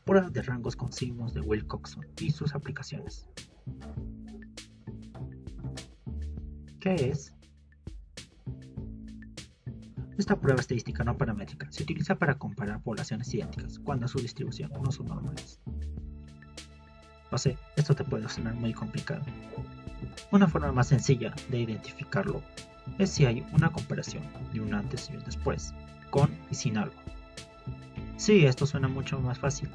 Prueba de rangos con signos de Wilcoxon y sus aplicaciones. ¿Qué es? Esta prueba estadística no paramétrica se utiliza para comparar poblaciones idénticas cuando su distribución no son normales. No sé, esto te puede sonar muy complicado. Una forma más sencilla de identificarlo es si hay una comparación de un antes y un después, con y sin algo. Sí, esto suena mucho más fácil.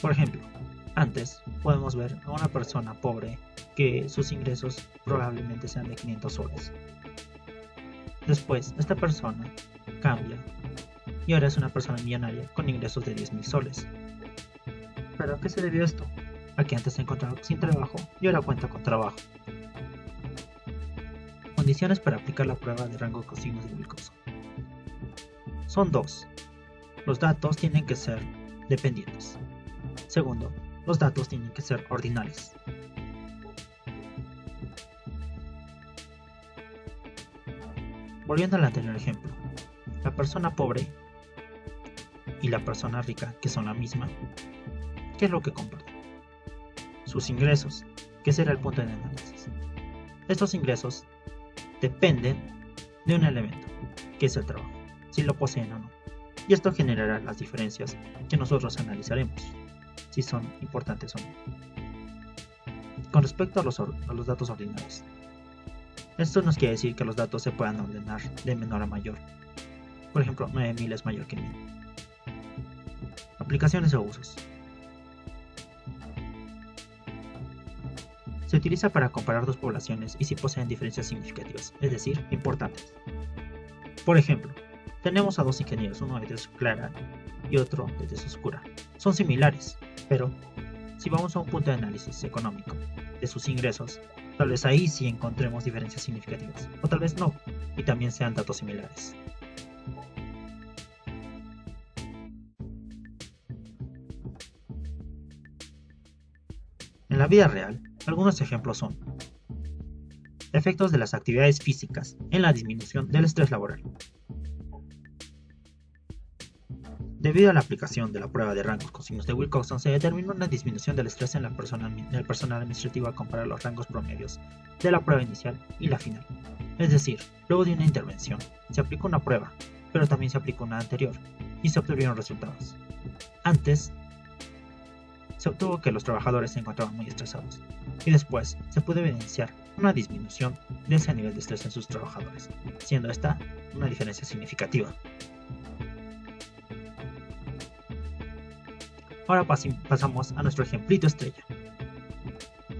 Por ejemplo, antes podemos ver a una persona pobre que sus ingresos probablemente sean de 500 soles. Después, esta persona cambia y ahora es una persona millonaria con ingresos de 10.000 soles. ¿Pero a qué se debió esto? A que antes se encontraba sin trabajo y ahora cuenta con trabajo. Condiciones para aplicar la prueba de rango con signos de Wilcoxon. Son dos. Los datos tienen que ser dependientes. Segundo, los datos tienen que ser ordinales. Volviendo al anterior ejemplo, la persona pobre y la persona rica, que son la misma, ¿qué es lo que comparten? Sus ingresos, que será el punto de análisis. Estos ingresos dependen de un elemento, que es el trabajo, si lo poseen o no. Y esto generará las diferencias que nosotros analizaremos, si son importantes o no. Con respecto a los datos ordinales, esto nos quiere decir que los datos se puedan ordenar de menor a mayor. Por ejemplo, 9000 es mayor que 1000. Aplicaciones o usos. Se utiliza para comparar dos poblaciones y si poseen diferencias significativas, es decir, importantes. Por ejemplo, tenemos a dos ingenieros, uno de tez clara y otro de tez oscura. Son similares, pero si vamos a un punto de análisis económico de sus ingresos, tal vez ahí sí encontremos diferencias significativas, o tal vez no, y también sean datos similares. En la vida real, algunos ejemplos son efectos de las actividades físicas en la disminución del estrés laboral. Debido a la aplicación de la prueba de rangos con signos de Wilcoxon, se determinó una disminución del estrés en el personal administrativo al comparar los rangos promedios de la prueba inicial y la final. Es decir, luego de una intervención, se aplicó una prueba, pero también se aplicó una anterior, y se obtuvieron resultados. Antes, se obtuvo que los trabajadores se encontraban muy estresados, y después se pudo evidenciar una disminución de ese nivel de estrés en sus trabajadores, siendo esta una diferencia significativa. Ahora pasamos a nuestro ejemplito estrella.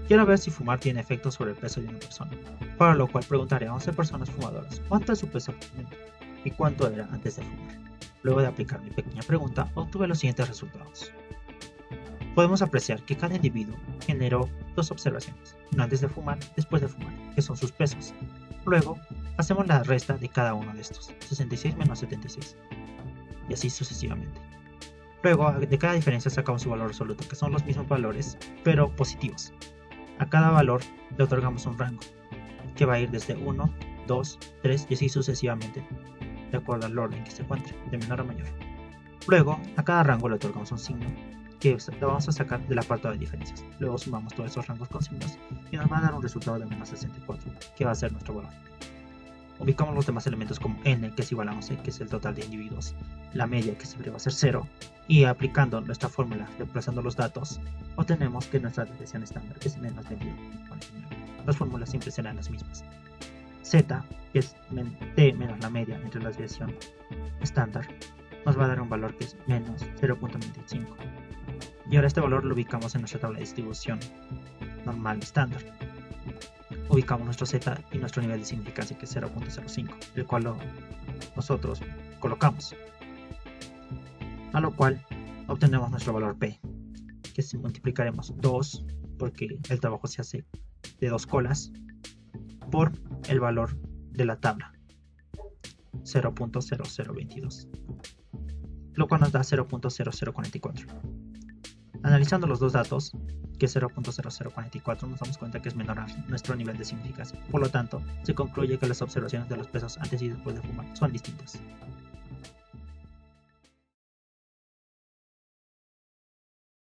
Quiero ver si fumar tiene efectos sobre el peso de una persona, para lo cual preguntaré a 11 personas fumadoras cuánto es su peso actualmente y cuánto era antes de fumar. Luego de aplicar mi pequeña pregunta, obtuve los siguientes resultados. Podemos apreciar que cada individuo generó dos observaciones, una antes de fumar, después de fumar, que son sus pesos. Luego, hacemos la resta de cada uno de estos, 66 menos 76, y así sucesivamente. Luego, de cada diferencia sacamos su valor absoluto, que son los mismos valores, pero positivos. A cada valor le otorgamos un rango, que va a ir desde 1, 2, 3 y así sucesivamente, de acuerdo al orden que se encuentre, de menor a mayor. Luego, a cada rango le otorgamos un signo, que lo vamos a sacar del apartado de diferencias. Luego sumamos todos esos rangos con signos y nos va a dar un resultado de menos 64, que va a ser nuestro valor. Ubicamos los demás elementos como n, que es igual a 11, que es el total de individuos, la media, que siempre va a ser 0, y aplicando nuestra fórmula, reemplazando los datos, obtenemos que nuestra desviación estándar es menos 21,49. Las fórmulas siempre serán las mismas. Z, que es t menos la media entre la desviación estándar, nos va a dar un valor que es menos 0,95. Y ahora este valor lo ubicamos en nuestra tabla de distribución normal estándar. Ubicamos nuestro Z y nuestro nivel de significancia, que es 0,05, el cual nosotros colocamos, a lo cual obtenemos nuestro valor P, que si multiplicaremos 2, porque el trabajo se hace de 2 colas, por el valor de la tabla, 0.0022, lo cual nos da 0.0044. Analizando los dos datos, que es 0.0044, nos damos cuenta que es menor a nuestro nivel de significancia. Por lo tanto, se concluye que las observaciones de los pesos antes y después de fumar son distintas.